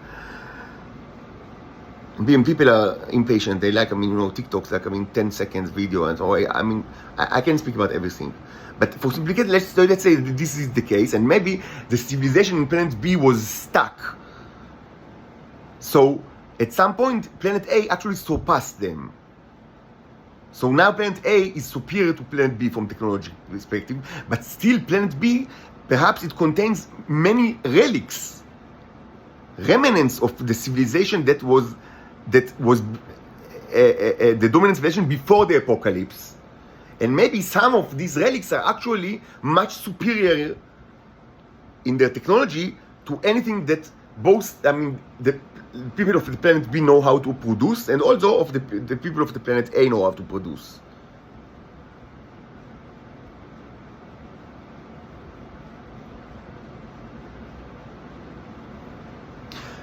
People are impatient. They like, TikToks, 10 seconds video, and so I can speak about everything. But for simplification, let's say that this is the case, and maybe the civilization in planet B was stuck. So at some point, planet A actually surpassed them. So now planet A is superior to planet B from technology perspective, but still planet B, perhaps it contains many remnants of the civilization that was the dominant civilization before the apocalypse. And maybe some of these relics are actually much superior in their technology to anything that both, the people of the planet B know how to produce, and also of the people of the planet A know how to produce.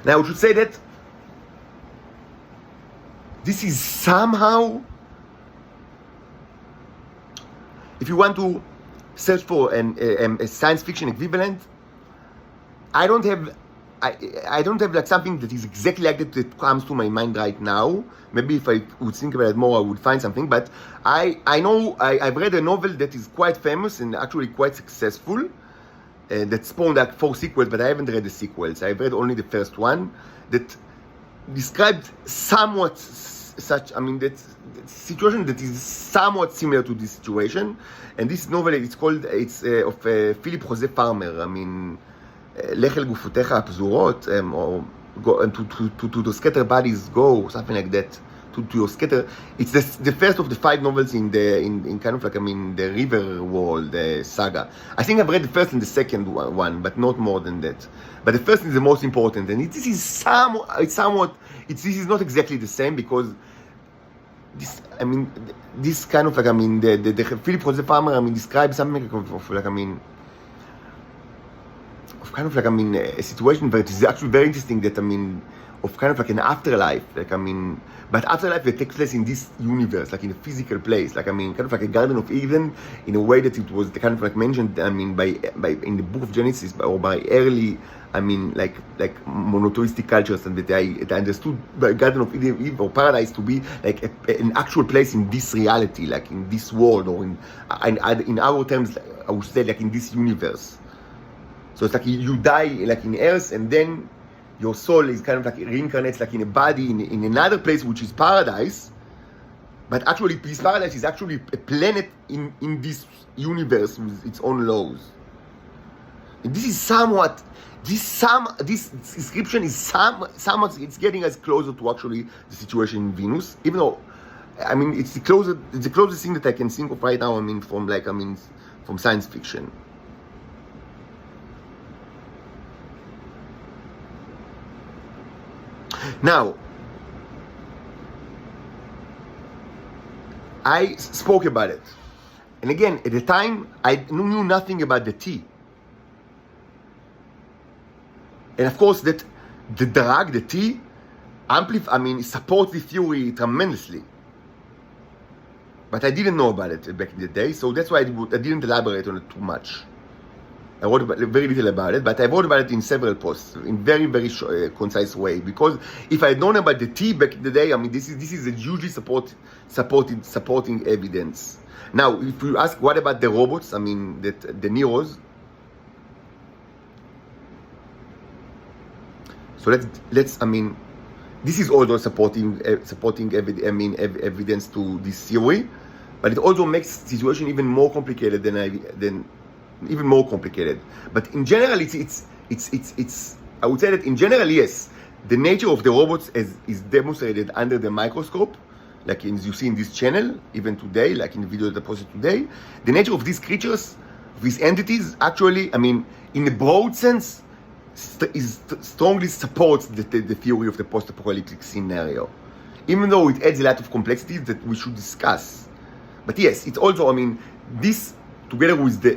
Now, I should say that this is somehow, if you want to search for a science fiction equivalent, I don't have something that is exactly like that comes to my mind right now. Maybe if I would think about it more, I would find something. But I know I've read a novel that is quite famous and actually quite successful. That spawned 4 sequels, but I haven't read the sequels. I've read only the first one that described somewhat that situation that is somewhat similar to this situation. And this novel, it's of Philip Jose Farmer. לך אל גופותיך הפזורות, or go to the scatter bodies go, something like that. To your scatter. It's the first of the 5 novels in kind of the River World saga. I think I've read the first and the second one, but not more than that. But the first is the most important, and this is not exactly the same because this kind of the Philip Jose Farmer describes something a situation where it is actually very interesting that of kind of an afterlife, but afterlife that takes place in this universe, in a physical place, kind of a Garden of Eden, in a way that it was kind of mentioned, by in the book of Genesis, or by early, monotheistic cultures, and that I understood the Garden of Eden or Paradise to be an actual place in this reality, in this world, or in our terms, I would say in this universe. So it's you die in Earth, and then your soul is kind of reincarnates in a body in another place, which is paradise. But actually, this paradise is actually a planet in this universe with its own laws. And this is somewhat, this description is somewhat, it's getting us closer to actually the situation in Venus, even though I mean, it's the closest thing that I can think of right now. I mean, from science fiction. Now, I spoke about it. And again, at the time, I knew nothing about the T. And of course, that the drug, the T, supports the theory tremendously. But I didn't know about it back in the day, so that's why I didn't elaborate on it too much. I wrote very little about it, but I wrote about it in several posts, in very, very concise way. Because if I had known about the T back in the day, this is a hugely supporting evidence. Now, if you ask, what about the robots? The Neros. So let's. This is also supporting evidence to this theory, but it also makes the situation even more complicated even more complicated. But in general, it's I would say that in general, yes, the nature of the robots is demonstrated under the microscope, like you see in this channel, even today, like in the video that I posted today. The nature of these creatures, these entities, actually, in a broad sense, strongly supports the theory of the post-apocalyptic scenario, even though it adds a lot of complexities that we should discuss. But yes, it's also, this together with the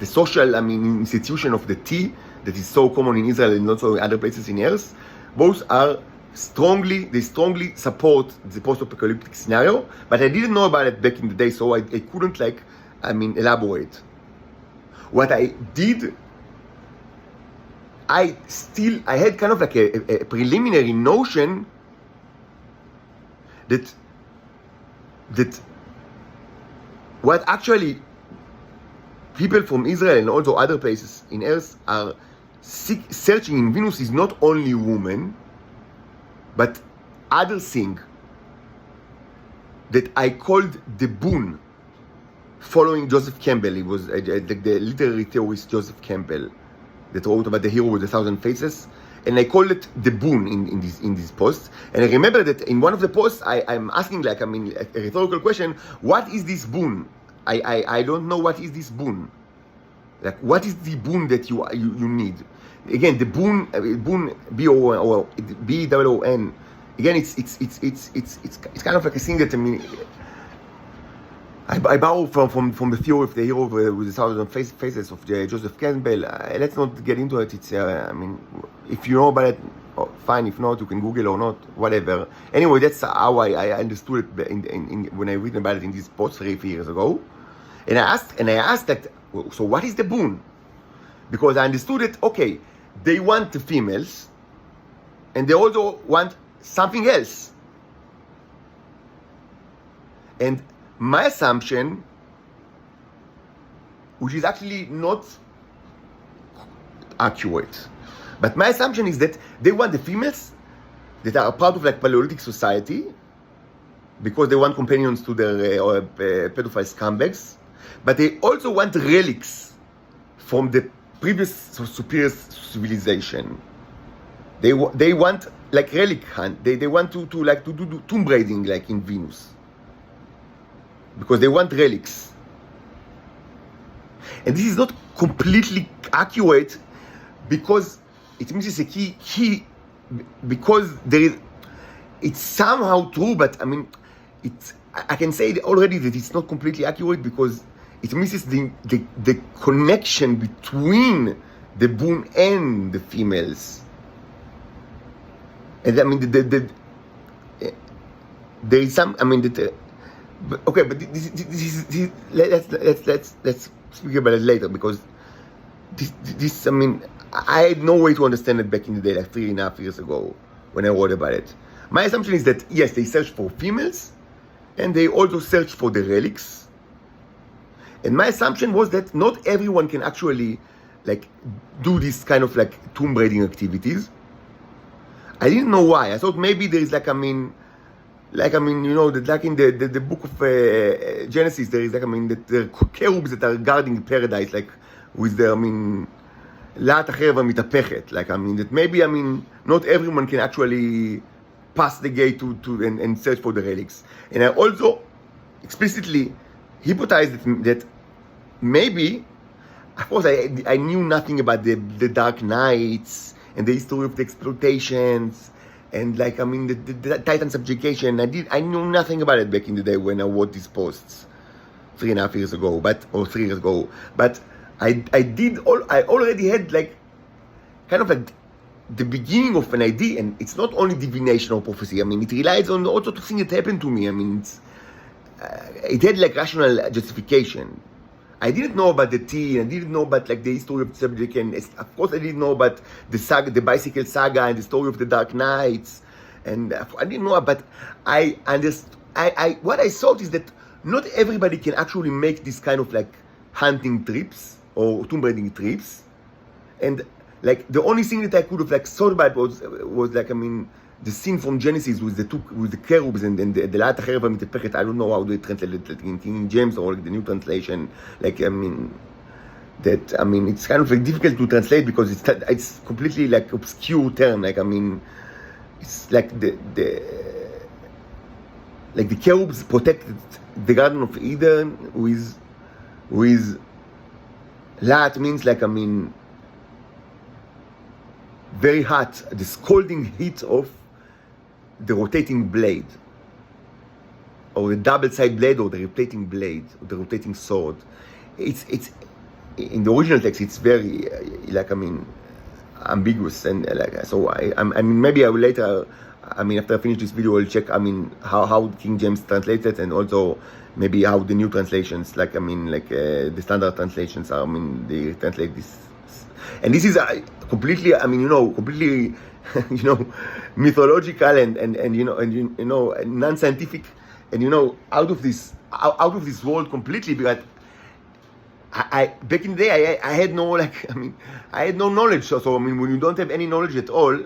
social, institution of the T that is so common in Israel and also in other places in Earth, both are strongly support the post-apocalyptic scenario. But I didn't know about it back in the day, so I couldn't elaborate. What I did, I had kind of like a preliminary notion that what actually people from Israel and also other places in Earth are searching in Venus is not only women, but other thing that I called the boon, following Joseph Campbell. He was the literary theorist Joseph Campbell that wrote about the hero with 1,000 faces, and I called it the boon in this post. And I remember that in one of the posts I'm asking a rhetorical question: what is this boon? I don't know what is this boon. Like, what is the boon that you need? Again, the boon B-O-O-N. Again, it's kind of like a thing that I borrow from the theory of the hero with 1,000 faces of Joseph Campbell. Let's not get into it. It's if you know about it, fine. If not, you can Google or not, whatever. Anyway, that's how I understood it when I read about it in this post 3 years ago. And I asked that, so what is the boon? Because I understood it. Okay, they want the females, and they also want something else. And my assumption, which is actually not accurate, but my assumption is that they want the females that are part of Paleolithic society because they want companions to their pedophile scumbags, but they also want relics from the previous superior civilization. They want relic hunt. They want to do tomb raiding in Venus, because they want relics. And this is not completely accurate, because it misses a key because it's somehow true, but I can say already that it's not completely accurate because it misses the connection between the boon and the females. And there is some, okay, but this let's speak about it later, because this I had no way to understand it back in the day, 3.5 years ago, when I wrote about it. My assumption is that yes, they search for females, and they also search for the relics. And my assumption was that not everyone can actually do this kind of tomb raiding activities. I didn't know why. I thought maybe there is that in the book of Genesis, there is the cherubs that are guarding paradise, with their לאט החרב המתהפכת, that maybe not everyone can actually pass the gate and search for the relics. And I also explicitly hypothesized that maybe, of course, I knew nothing about the Dark Knights and the history of the exploitations and the Titan subjugation. I knew nothing about it back in the day when I wrote these posts 3.5 years ago, or 3 years ago. But I already had kind of the beginning of an idea, and it's not only divination or prophecy. I mean, it relies on all sorts of things that happened to me. I mean, it had rational justification. I didn't know about the tea, and I didn't know about the history of the subject, and of course I didn't know about the saga, the bicycle saga, and the story of the Dark Knights, and I didn't know. But I understood. What I thought is that not everybody can actually make this kind of hunting trips or tomb raiding trips, and the only thing that I could have thought about was the scene from Genesis with the cherubs and the Laat HaChereva Mitepechet. I don't know how they translate it in King James or the new translation. It's kind of difficult to translate because it's completely obscure term. It's the cherubs protected the Garden of Eden with Laat means very hot, the scalding heat of the rotating blade, or the double-sided blade, or the rotating blade, or the rotating sword. It's in the original text. It's very ambiguous, and so maybe I will later. After I finish this video, I'll check. How King James translates it, and also maybe how the new translations, the standard translations are. They translate this. And this is completely, completely, mythological and non-scientific, and out of this world completely. Because I back in the day, I had no I had no knowledge. So when you don't have any knowledge at all,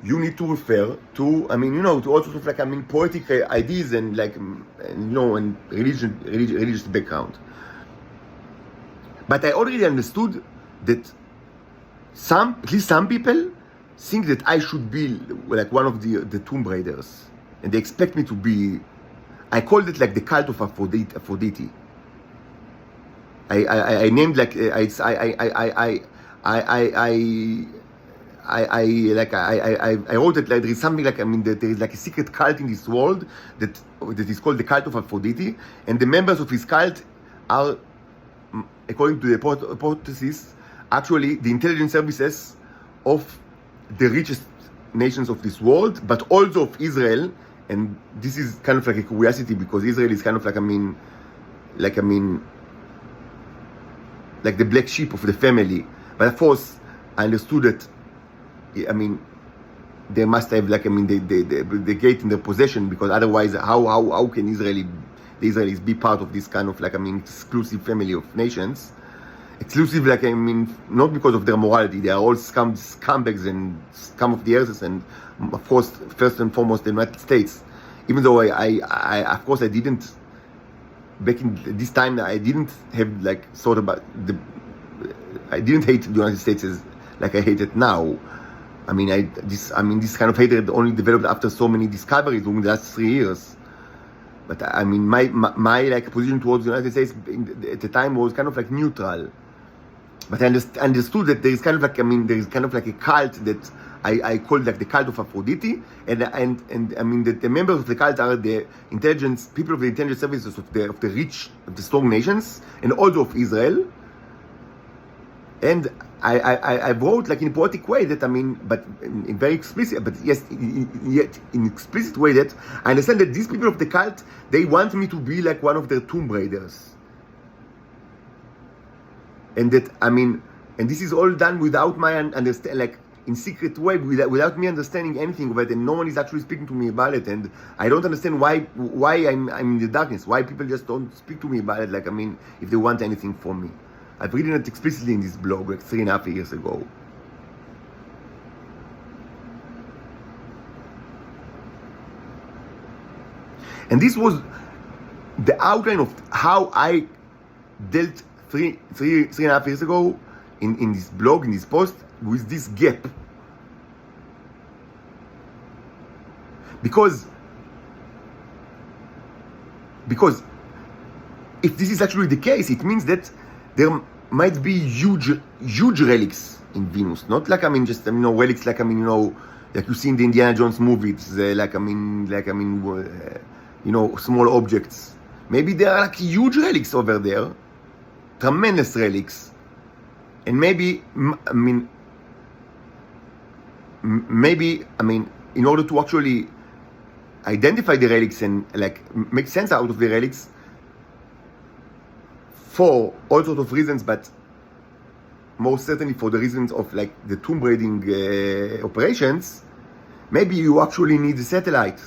you need to refer to to all sorts of poetic ideas and and religious background. But I already understood that at least some people think that I should be one of the tomb raiders, and they expect me to be. I called it the cult of Aphrodite. I named I wrote it there is something that there is a secret cult in this world that is called the cult of Aphrodite, and the members of this cult are, according to the hypothesis, actually the intelligence services of the richest nations of this world, but also of Israel. And this is kind of a curiosity because Israel is kind of the black sheep of the family. But of course, I understood that. They must have the gate in their possession, because otherwise, how can the Israelis be part of this kind of exclusive family of nations? Exclusive, not because of their morality. They are all scumbags and scum of the earth, and of course, first and foremost, the United States. Even though I of course, I didn't back in this time. I didn't have thought about I didn't hate the United States as I hate it now. This kind of hatred only developed after so many discoveries during the last 3 years. But my position towards the United States at the time was kind of neutral. But I understood that there is kind of there is kind of a cult that I call the cult of Aphrodite, and the members of the cult are the people of the intelligence services of the rich, of the strong nations, and also of Israel. And I wrote in a poetic way that but in very explicit, but yes, yet in explicit way that I understand that these people of the cult, they want me to be one of their tomb raiders, and that and this is all done without my understand, in secret way, without me understanding anything of it, and no one is actually speaking to me about it, and I don't understand why I'm in the darkness, why people just don't speak to me about it, if they want anything from me. I've written it explicitly in this blog 3.5 years ago. And this was the outline of how I dealt 3.5 years ago in this blog, in this post, with this gap because if this is actually the case, it means that there might be huge relics in Venus, not like just relics like like you see in the Indiana Jones movies, small objects. Maybe there are like huge relics over there, tremendous relics, and maybe in order to actually identify the relics and like make sense out of the relics for all sorts of reasons, but most certainly for the reasons of like the tomb raiding operations, maybe you actually need a satellite.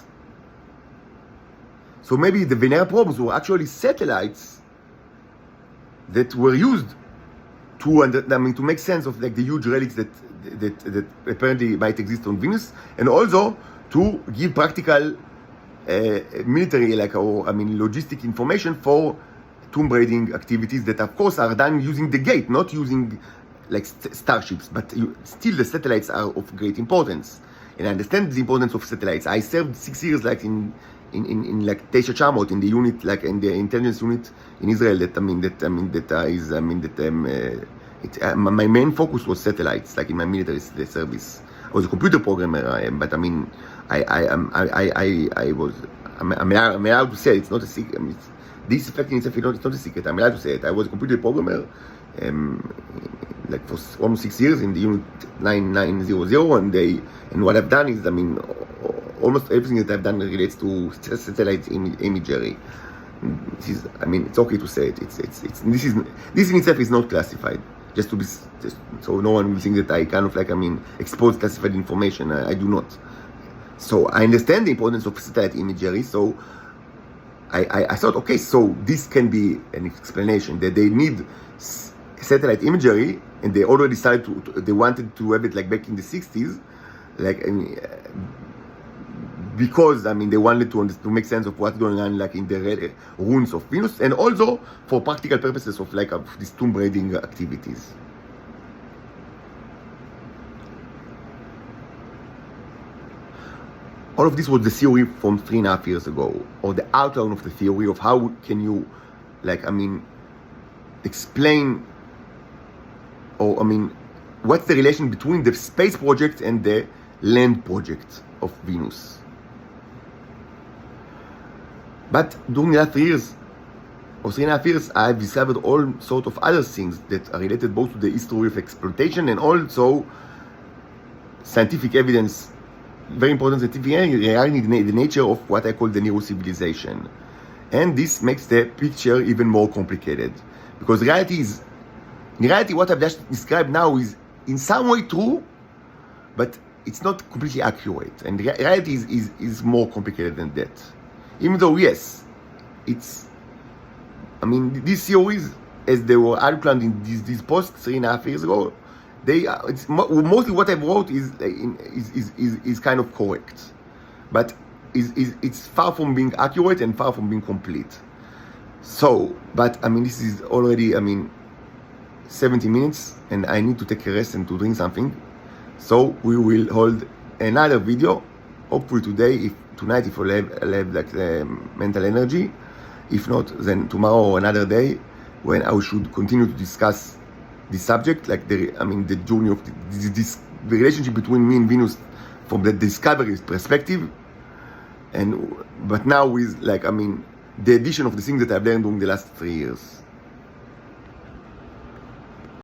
So maybe the Venera probes were actually satellites that were used to make sense of like the huge relics that apparently might exist on Venus, and also to give practical military logistic information for tomb raiding activities that of course are done using the gate, not using like starships, but still the satellites are of great importance. And I understand the importance of satellites. I served 6 years like in like Teisha Chamot in the unit, like in the intelligence unit in Israel. My main focus was satellites, like in my military service. I was a computer programmer, but I'm allowed to say it's not a secret. This effect in itself, it's not a secret. I'm allowed to say it. I was a computer programmer, like for almost 6 years in the unit 9900, and what I've done is, almost everything that I've done relates to satellite imagery. It's okay to say it. This in itself is not classified. Just so no one will think that I expose classified information. I do not. So I understand the importance of satellite imagery. So I thought, okay, so this can be an explanation that they need satellite imagery, and they already started they wanted to have it like back in the 60s, because they wanted to make sense of what's going on like in the ruins of Venus, and also for practical purposes of these tomb raiding activities. All of this was the theory from 3.5 years ago, or the outline of the theory of how can you explain, or what's the relation between the space project and the land project of Venus. But during the last 3 years, or 3.5 years, I've discovered all sorts of other things that are related both to the history of exploitation and also scientific evidence, very important scientific evidence regarding the nature of what I call the neo-civilization. And this makes the picture even more complicated, because in reality what I've just described now is in some way true, but it's not completely accurate, and reality is more complicated than that. Even though, yes, it's, these theories, as they were outlined in these posts 3.5 years ago, mostly what I wrote is kind of correct, but it's far from being accurate and far from being complete. So, but this is already 70 minutes, and I need to take a rest and to drink something. So we will hold another video, hopefully tonight if I'll have like the mental energy. If not, then tomorrow or another day, when I should continue to discuss this subject, like the journey of the relationship between me and Venus from the discovery perspective, but now with the addition of the things that I've learned during the last 3 years.